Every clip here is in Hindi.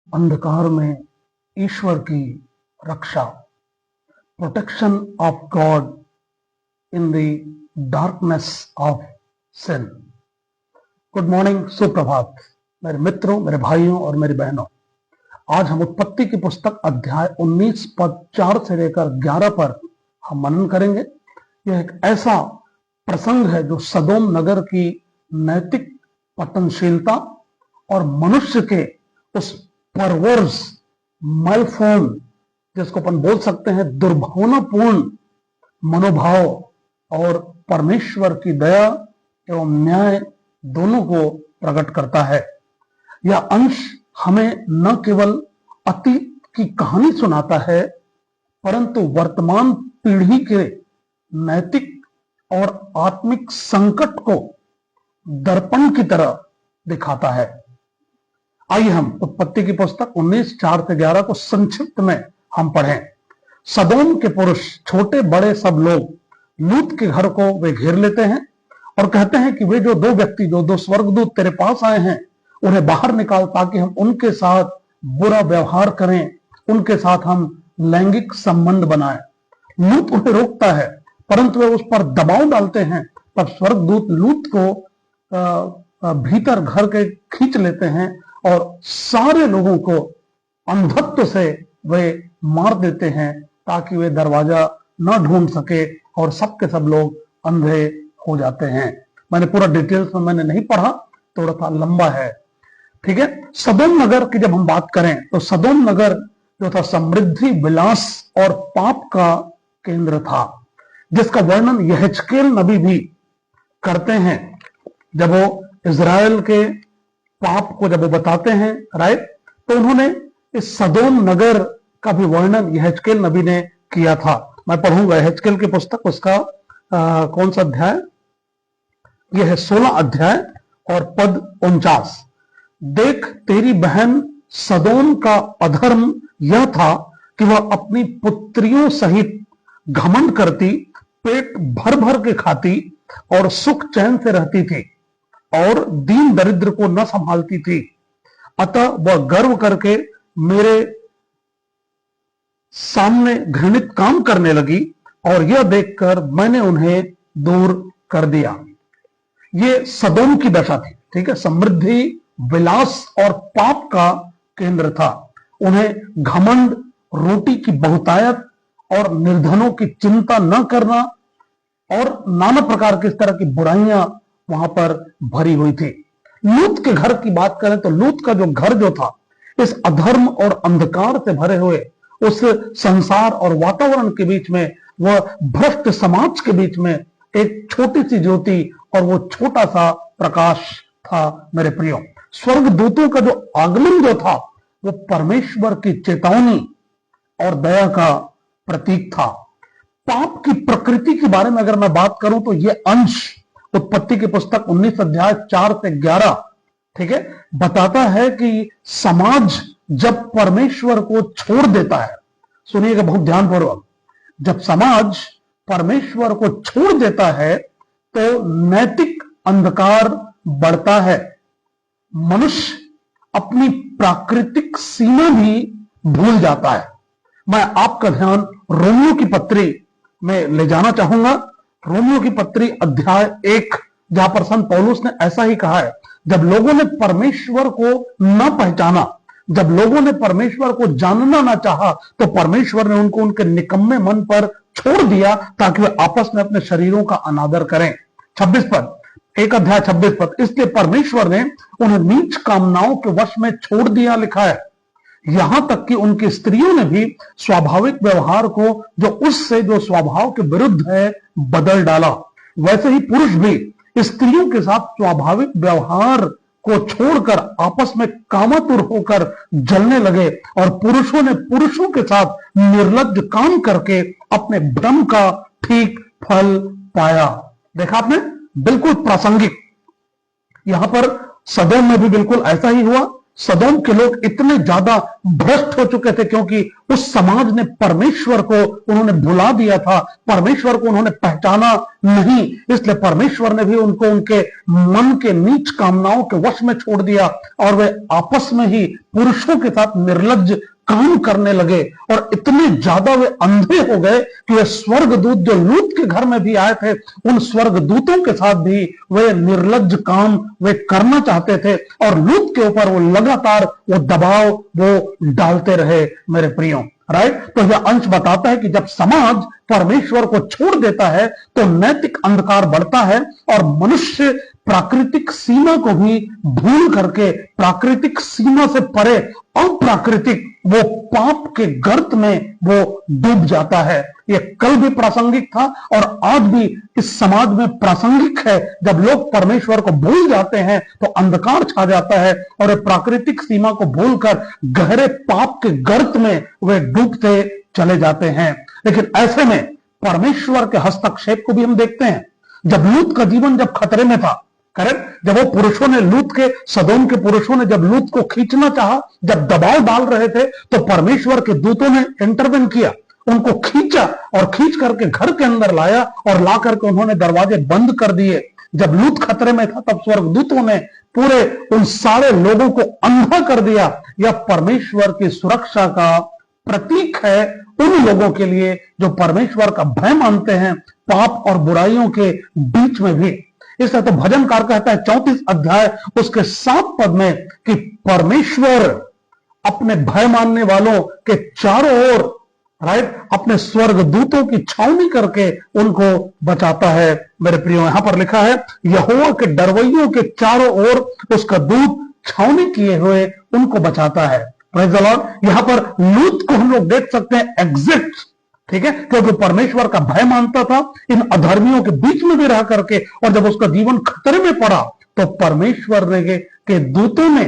अंधकार में ईश्वर की रक्षा, protection of God in the darkness of sin. Good morning, सुप्रभात मेरे मित्रों, मेरे भाइयों और मेरी बहनों। आज हम उत्पत्ति की पुस्तक अध्याय 19 पद 4 से लेकर 11 पर हम मनन करेंगे। यह एक ऐसा प्रसंग है जो सदोम नगर की नैतिक पतनशीलता और मनुष्य के उस परवर्स मैलफॉर्म, जिसको अपन बोल सकते हैं दुर्भावनापूर्ण मनोभाव और परमेश्वर की दया एवं न्याय दोनों को प्रकट करता है। यह अंश हमें न केवल अतीत की कहानी सुनाता है, परंतु वर्तमान पीढ़ी के नैतिक और आत्मिक संकट को दर्पण की तरह दिखाता है। आइए हम उत्पत्ति की पुस्तक 19:4 से 11 को संक्षिप्त में हम पढ़ें। सदोम के पुरुष, छोटे बड़े सब लोग, लूत के घर को वे घेर लेते हैं और कहते हैं कि वे जो दो व्यक्ति, जो दो स्वर्गदूत तेरे पास आए हैं, उन्हें बाहर निकाल ताकि हम उनके साथ बुरा व्यवहार करें, उनके साथ हम लैंगिक संबंध बनाएं। लूत उन्हें रोकता है, परंतु वे उस पर दबाव डालते हैं। तब स्वर्गदूत लूत को भीतर घर के खींच लेते हैं और सारे लोगों को अंधत्व से वे मार देते हैं ताकि वे दरवाजा न ढूंढ सके और सबके सब लोग अंधे हो जाते हैं। मैंने पूरा डिटेल्स में मैंने नहीं पढ़ा, थोड़ा सा लंबा है, ठीक है। सदोम नगर की जब हम बात करें तो सदोम नगर जो था समृद्धि, विलास और पाप का केंद्र था, जिसका वर्णन यहेजकेल नबी भी करते हैं जब वो इज़राइल के पाप को जब वो बताते हैं, राइट। तो उन्होंने इस सदोम नगर का भी वर्णन यहेजकेल नबी ने किया था। मैं पढ़ूंगा यहेजकेल की पुस्तक, उसका कौन सा अध्याय, यह है 16 अध्याय और पद 49। देख, तेरी बहन सदोम का अधर्म यह था कि वह अपनी पुत्रियों सहित घमंड करती, पेट भर भर के खाती और सुख चैन से रहती थी और दीन दरिद्र को न संभालती थी। अतः वह गर्व करके मेरे सामने घृणित काम करने लगी और यह देखकर मैंने उन्हें दूर कर दिया। ये सदोम की दशा थी, ठीक है। समृद्धि, विलास और पाप का केंद्र था। उन्हें घमंड, रोटी की बहुतायत और निर्धनों की चिंता न करना और नाना प्रकार की इस तरह की बुराइयां वहां पर भरी हुई थी। लूत के घर की बात करें तो लूत का जो घर जो था, इस अधर्म और अंधकार से भरे हुए उस संसार और वातावरण के बीच में, वह भ्रष्ट समाज के बीच में एक छोटी सी ज्योति और वो छोटा सा प्रकाश था। मेरे प्रियो, स्वर्गदूतों का जो आगमन जो था, वो परमेश्वर की चेतावनी और दया का प्रतीक था। पाप की प्रकृति के बारे में अगर मैं बात करूं तो यह अंश उत्पत्ति की पुस्तक 19 अध्याय 4 से 11, ठीक है, बताता है कि समाज जब परमेश्वर को छोड़ देता है, सुनिएगा बहुत ध्यानपूर्वक, जब समाज परमेश्वर को छोड़ देता है तो नैतिक अंधकार बढ़ता है। मनुष्य अपनी प्राकृतिक सीमा भी भूल जाता है। मैं आपका ध्यान रोमियो की पत्री में ले जाना चाहूंगा। रोमियो की पत्री अध्याय 1, जहां पर संत पौलुस ने ऐसा ही कहा है, जब लोगों ने परमेश्वर को न पहचाना, जब लोगों ने परमेश्वर को जानना ना चाहा, तो परमेश्वर ने उनको उनके निकम्मे मन पर छोड़ दिया ताकि वे आपस में अपने शरीरों का अनादर करें। 26 पद, 1 अध्याय 26 पद, इसलिए परमेश्वर ने उन्हें नीच कामनाओं के वश में छोड़ दिया, लिखा है। यहां तक कि उनकी स्त्रियों ने भी स्वाभाविक व्यवहार को जो उससे जो स्वभाव के विरुद्ध है बदल डाला। वैसे ही पुरुष भी स्त्रियों के साथ स्वाभाविक व्यवहार को छोड़कर आपस में कामातुर होकर जलने लगे और पुरुषों ने पुरुषों के साथ निर्लज्ज काम करके अपने भ्रम का ठीक फल पाया। देखा आपने, बिल्कुल प्रासंगिक। यहां पर सदोम में भी बिल्कुल ऐसा ही हुआ। सदोम के लोग इतने ज्यादा भ्रष्ट हो चुके थे क्योंकि उस समाज ने परमेश्वर को उन्होंने भुला दिया था, परमेश्वर को उन्होंने पहचाना नहीं, इसलिए परमेश्वर ने भी उनको उनके मन के नीच कामनाओं के वश में छोड़ दिया और वे आपस में ही पुरुषों के साथ निर्लज्ज काम करने लगे और इतने ज्यादा वे अंधे हो गए कि वे स्वर्गदूत जो लूत के घर में भी आए थे, उन स्वर्गदूतों के साथ भी वे निर्लज्ज काम वे करना चाहते थे और लूत के ऊपर वो लगातार वो दबाव वो डालते रहे मेरे प्रियो। राइट, तो यह अंश बताता है कि जब समाज परमेश्वर को छोड़ देता है तो नैतिक अंधकार बढ़ता है और मनुष्य प्राकृतिक सीमा को भी भूल करके प्राकृतिक सीमा से परे अप्राकृतिक वो पाप के गर्त में वो डूब जाता है। ये कल भी प्रासंगिक था और आज भी इस समाज में प्रासंगिक है। जब लोग परमेश्वर को भूल जाते हैं तो अंधकार छा जाता है और प्राकृतिक सीमा को भूलकर गहरे पाप के गर्त में वे डूबते चले जाते हैं। लेकिन ऐसे में परमेश्वर के हस्तक्षेप को भी हम देखते हैं। जब लूत का जीवन जब खतरे में था, करेक्ट, जब वो पुरुषों ने लूत के सदोम के पुरुषों ने जब लूत को खींचना चाहा, जब दबाव डाल रहे थे, तो परमेश्वर के दूतों ने इंटरवेन किया, उनको खींचा और खींच करके घर के अंदर लाया और ला करके उन्होंने दरवाजे बंद कर दिए। जब लूत खतरे में था तब स्वर्गदूतों ने पूरे उन सारे लोगों को अंधा कर दिया। यह परमेश्वर की सुरक्षा का प्रतीक है उन लोगों के लिए जो परमेश्वर का भय मानते हैं पाप और बुराइयों के बीच में भी। इसलिए तो भजनकार कहता है 34 अध्याय उसके 7 पद में कि परमेश्वर अपने भय मानने वालों के चारों ओर, राइट, अपने स्वर्गदूतों की छावनी करके उनको बचाता है मेरे प्रियो। यहां पर लिखा है यहोवा के डरवैयों के चारों ओर उसका दूत छावनी किए हुए उनको बचाता है। Praise the Lord. यहां पर लूत को हम लोग देख सकते हैं एग्जिट, ठीक है, क्योंकि परमेश्वर का भय मानता था इन अधर्मियों के बीच में भी रह करके, और जब उसका जीवन खतरे में पड़ा तो परमेश्वर के दूतों ने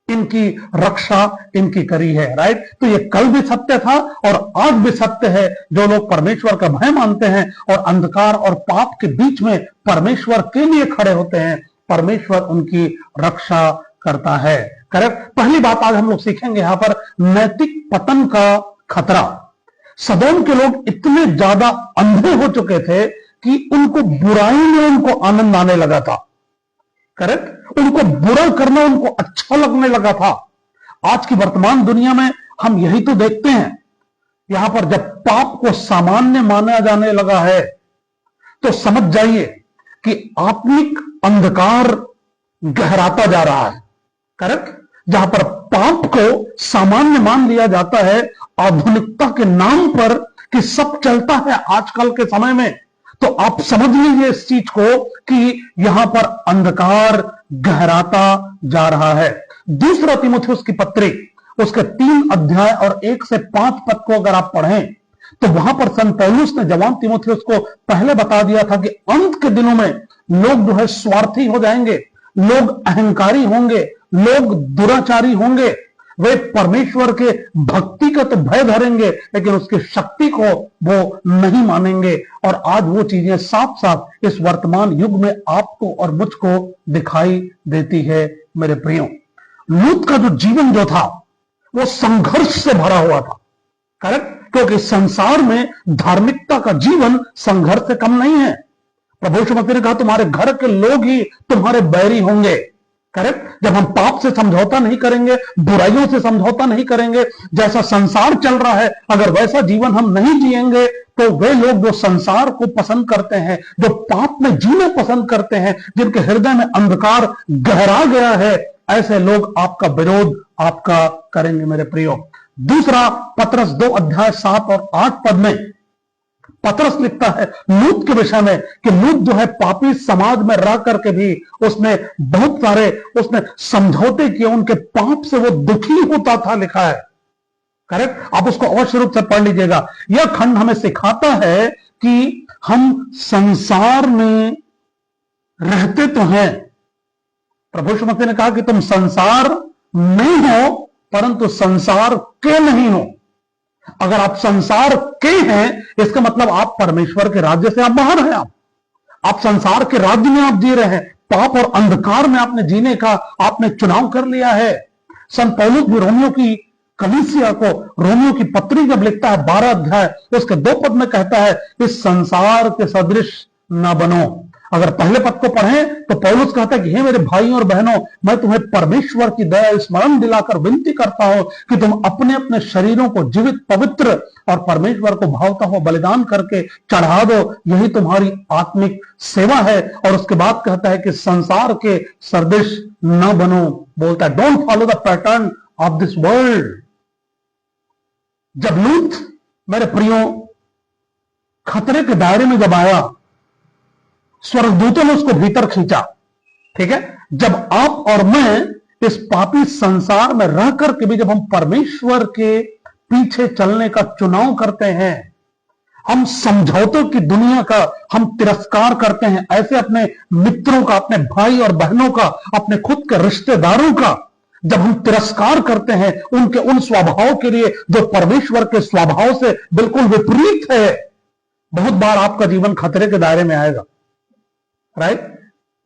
इनकी रक्षा इनकी करी है। राइट, तो ये कल भी सत्य था और आज भी सत्य है। जो लोग परमेश्वर का भय मानते हैं और अंधकार और पाप के बीच में परमेश्वर के लिए खड़े होते हैं, परमेश्वर उनकी रक्षा करता है। करेक्ट। पहली बात आज हम लोग सीखेंगे यहां पर नैतिक पतन का खतरा। सदोम के लोग इतने ज्यादा अंधे हो चुके थे कि उनको बुराई में उनको आनंद आने लगा था। करेक्ट, उनको बुरा करना उनको अच्छा लगने लगा था। आज की वर्तमान दुनिया में हम यही तो देखते हैं। यहां पर जब पाप को सामान्य माना जाने लगा है तो समझ जाइए कि आत्मिक अंधकार गहराता जा रहा है। करेक्ट, जहां पर पाप को सामान्य मान लिया जाता है आधुनिकता के नाम पर कि सब चलता है आजकल के समय में, तो आप समझ लीजिए इस चीज को कि यहां पर अंधकार गहराता जा रहा है। दूसरा तीमुथियुस की पत्री उसके 3 अध्याय और 1 से 5 पद को अगर आप पढ़ें तो वहां पर संत पौलुस ने जवान तीमुथियुस को पहले बता दिया था कि अंत के दिनों में लोग जो है स्वार्थी हो जाएंगे, लोग अहंकारी होंगे, लोग दुराचारी होंगे, वे परमेश्वर के भक्ति का तो भय धरेंगे लेकिन उसकी शक्ति को वो नहीं मानेंगे। और आज वो चीजें साफ साफ इस वर्तमान युग में आपको और मुझको दिखाई देती है मेरे प्रियो। लूत का जो जीवन जो था वो संघर्ष से भरा हुआ था। करेक्ट, क्योंकि संसार में धार्मिकता का जीवन संघर्ष से कम नहीं है। प्रभु यीशु मसीह ने कहा तुम्हारे घर के लोग ही तुम्हारे बैरी होंगे। करेक्ट, जब हम पाप से समझौता नहीं करेंगे, बुराइयों से समझौता नहीं करेंगे, जैसा संसार चल रहा है अगर वैसा जीवन हम नहीं जिएंगे तो वे लोग जो संसार को पसंद करते हैं, जो पाप में जीना पसंद करते हैं, जिनके हृदय में अंधकार गहरा गया है, ऐसे लोग आपका विरोध आपका करेंगे मेरे प्रियो। दूसरा पतरस 2 अध्याय 7 और 8 पद में पतरस लिखता है लूत के विषय में कि लूत जो है पापी समाज में रह करके भी उसने बहुत सारे उसने समझौते किए, उनके पाप से वो दुखी होता था, लिखा है। करेक्ट, आप उसको अवश्य रूप से पढ़ लीजिएगा। यह खंड हमें सिखाता है कि हम संसार में रहते तो हैं। प्रभु यीशु मसीह ने कहा कि तुम संसार में हो परंतु संसार के नहीं हो। अगर आप संसार के हैं इसका मतलब आप परमेश्वर के राज्य से आप बाहर हैं। आप संसार के राज्य में आप जी रहे हैं, पाप और अंधकार में आपने जीने का आपने चुनाव कर लिया है। संत पौलुस भी रोमियो की कलीसिया को, रोमियो की पत्री जब लिखता है 12 अध्याय उसके 2 पद में कहता है, इस संसार के सदृश न बनो। अगर पहले पद को पढ़ें तो पौलुस कहता है कि हे मेरे भाइयों और बहनों, मैं तुम्हें परमेश्वर की दया स्मरण दिलाकर विनती करता हूं कि तुम अपने अपने शरीरों को जीवित, पवित्र और परमेश्वर को भावता हुआ बलिदान करके चढ़ा दो, यही तुम्हारी आत्मिक सेवा है। और उसके बाद कहता है कि संसार के सदृश न बनो, बोलता है don't follow the pattern of this world. जब लूत, मेरे प्रियो, खतरे के दायरे में जब आया, स्वर्गदूतों ने उसको भीतर खींचा। ठीक है, जब आप और मैं इस पापी संसार में रह करके भी जब हम परमेश्वर के पीछे चलने का चुनाव करते हैं, हम समझौतों की दुनिया का हम तिरस्कार करते हैं, ऐसे अपने मित्रों का, अपने भाई और बहनों का, अपने खुद के रिश्तेदारों का जब हम तिरस्कार करते हैं, उनके उन स्वभाव के लिए जो परमेश्वर के स्वभाव से बिल्कुल विपरीत है, बहुत बार आपका जीवन खतरे के दायरे में आएगा। राइट?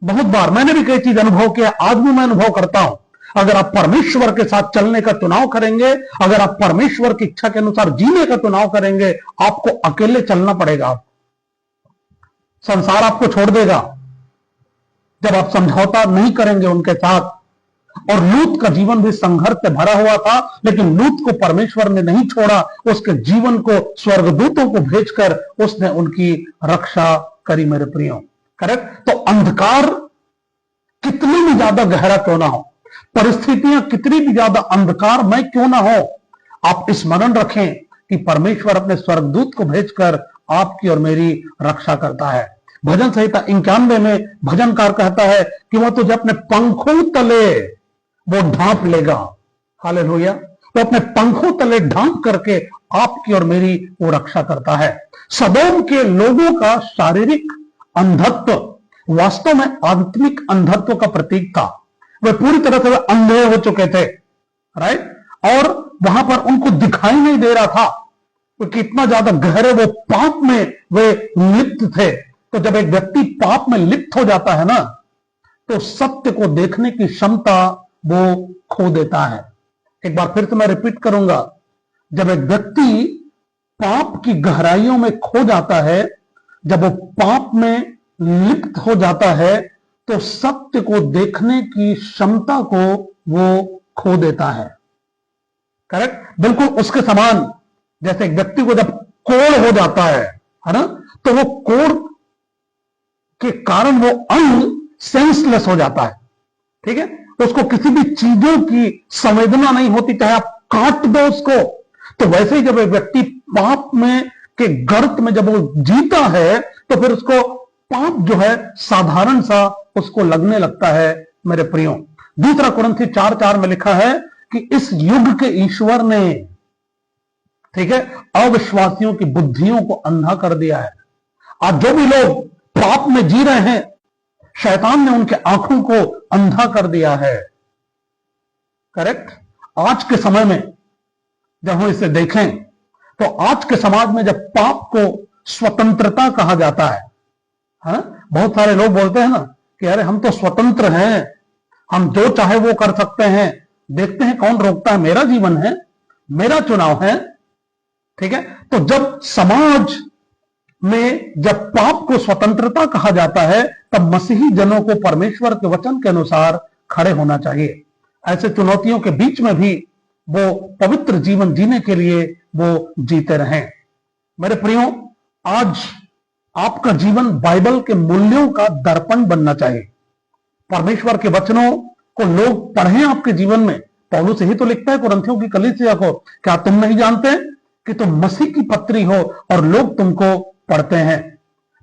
बहुत बार मैंने भी कई चीज अनुभव किया, आज भी मैं अनुभव करता हूं। अगर आप परमेश्वर के साथ चलने का चुनाव करेंगे, अगर आप परमेश्वर की इच्छा के अनुसार जीने का चुनाव करेंगे, आपको अकेले चलना पड़ेगा। संसार आपको छोड़ देगा जब आप समझौता नहीं करेंगे उनके साथ। और लूत का जीवन भी संघर्ष से भरा हुआ था, लेकिन लूत को परमेश्वर ने नहीं छोड़ा, उसके जीवन को स्वर्गदूतों को भेजकर उसने उनकी रक्षा करी। मेरे प्रियो, करेक्ट? तो अंधकार कितनी भी ज्यादा गहरा क्यों ना हो, परिस्थितियां कितनी भी ज्यादा अंधकार में क्यों ना हो, आप स्मरण रखें कि परमेश्वर अपने स्वर्गदूत को भेजकर आपकी और मेरी रक्षा करता है। भजन संहिता 91 में भजनकार कहता है कि वह तुझे अपने पंखों तले वो ढांप लेगा। हालेलुया! तो अपने पंखों तले ढांप करके आपकी और मेरी वो रक्षा करता है। सदोम के लोगों का शारीरिक अंधत्व वास्तव में आत्मिक अंधत्व का प्रतीक था। वे पूरी तरह से अंधे हो चुके थे। राइट? और वहां पर उनको दिखाई नहीं दे रहा था क्योंकि इतना ज्यादा गहरे वो पाप में वे लिप्त थे। तो जब एक व्यक्ति पाप में लिप्त हो जाता है ना, तो सत्य को देखने की क्षमता वो खो देता है। एक बार फिर से मैं रिपीट करूंगा, जब एक व्यक्ति पाप की गहराइयों में खो जाता है, जब वो पाप में लिप्त हो जाता है, तो सत्य को देखने की क्षमता को वो खो देता है। करेक्ट? बिल्कुल उसके समान जैसे एक व्यक्ति को जब कोढ़ हो जाता है ना, तो वो कोढ़ के कारण वो अंग सेंसलेस हो जाता है। ठीक है? उसको किसी भी चीजों की संवेदना नहीं होती, चाहे आप काट दो उसको। तो वैसे ही जब एक व्यक्ति पाप में के गर्त में जब वो जीता है, तो फिर उसको पाप जो है साधारण सा उसको लगने लगता है। मेरे प्रियो, दूसरा कुरिन्थी 4:4 में लिखा है कि इस युग के ईश्वर ने, ठीक है, अविश्वासियों की बुद्धियों को अंधा कर दिया है। आज जो भी लोग पाप में जी रहे हैं, शैतान ने उनके आंखों को अंधा कर दिया है। करेक्ट? आज के समय में जब हम इसे देखें, तो आज के समाज में जब पाप को स्वतंत्रता कहा जाता है, बहुत सारे लोग बोलते हैं ना कि अरे हम तो स्वतंत्र हैं, हम जो चाहे वो कर सकते हैं। देखते हैं कौन रोकता है, मेरा जीवन है, मेरा चुनाव है। ठीक है? तो जब समाज में जब पाप को स्वतंत्रता कहा जाता है, तब मसीही जनों को परमेश्वर के वचन के अनुसार खड़े होना चाहिए। ऐसे चुनौतियों के बीच में भी वो पवित्र जीवन जीने के लिए वो जीते रहें। मेरे प्रियो, आज आपका जीवन बाइबल के मूल्यों का दर्पण बनना चाहिए। परमेश्वर के वचनों को लोग पढ़ें आपके जीवन में। पौलुस यही तो लिखता है कुरिन्थियों की कलीसिया को, क्या तुम नहीं जानते कि तुम मसीह की पत्री हो और लोग तुमको पढ़ते हैं।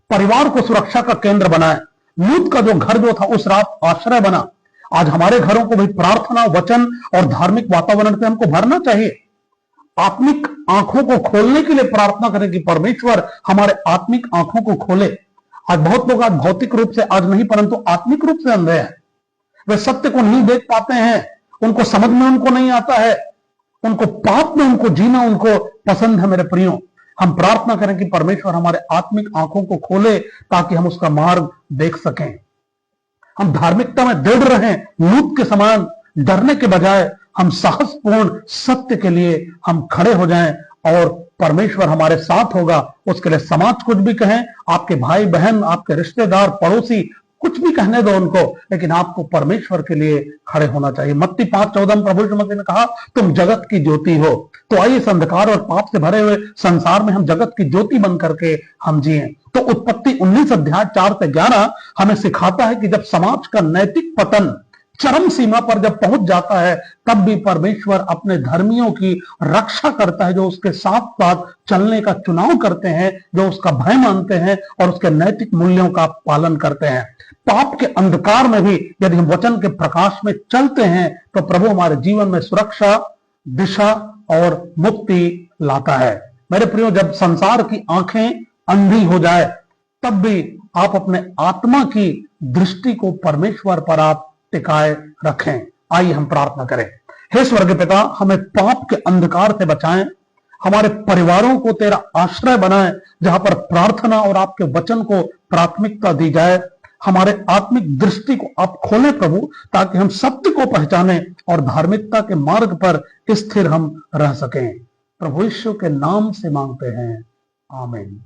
परिवार को सुरक्षा का केंद्र बनाए। लूत का जो घर जो था उस रात आश्रय बना। आज हमारे घरों को भी प्रार्थना, वचन और धार्मिक वातावरण से हमको भरना चाहिए। आत्मिक आंखों को खोलने के लिए प्रार्थना करें कि परमेश्वर हमारे आत्मिक आंखों को खोले। आज बहुत लोग आज भौतिक रूप से आज नहीं, परंतु आत्मिक रूप से अंधे हैं। वे सत्य को नहीं देख पाते हैं, उनको समझ में उनको नहीं आता है, उनको पाप में उनको जीना उनको पसंद है। मेरे प्रियो, हम प्रार्थना करें कि परमेश्वर हमारे आत्मिक आंखों को खोले ताकि हम उसका मार्ग देख सकें। हम धार्मिकता में दृढ़ रहें, लूत के समान डरने के बजाय हम साहसपूर्ण सत्य के लिए हम खड़े हो जाएं और परमेश्वर हमारे साथ होगा। उसके लिए समाज कुछ भी कहें, आपके भाई बहन, आपके रिश्तेदार, पड़ोसी कुछ भी कहने दो उनको, लेकिन आपको परमेश्वर के लिए खड़े होना चाहिए। मत्ती 5:14 में प्रभु यीशु मसीह ने कहा, तुम जगत की ज्योति हो। तो आइए इस अंधकार और पाप से भरे हुए संसार में हम जगत की ज्योति बन करके हम जिए। तो उत्पत्ति 19 अध्याय 4 से 11 हमें सिखाता है कि जब समाज का नैतिक पतन चरम सीमा पर जब पहुंच जाता है, तब भी परमेश्वर अपने धर्मियों की रक्षा करता है, जो उसके साथ साथ चलने का चुनाव करते हैं, जो उसका भय मानते हैं और उसके नैतिक मूल्यों का पालन करते हैं। पाप के अंधकार में भी यदि हम वचन के प्रकाश में चलते हैं तो प्रभु हमारे जीवन में सुरक्षा, दिशा और मुक्ति लाता है। मेरे प्रियो, जब संसार की आंखें अंधी हो जाए तब भी आप अपने आत्मा की दृष्टि को परमेश्वर पर आप टिकाए रखें। आइए हम प्रार्थना करें। हे स्वर्गीय पिता, हमें पाप के अंधकार से बचाएं, हमारे परिवारों को तेरा आश्रय बनाएं, जहां पर प्रार्थना और आपके वचन को प्राथमिकता दी जाए। हमारे आत्मिक दृष्टि को आप खोलें प्रभु, ताकि हम सत्य को पहचानें और धार्मिकता के मार्ग पर स्थिर हम रह सकें। प्रभु यीशु के नाम से मांगते हैं, आमीन।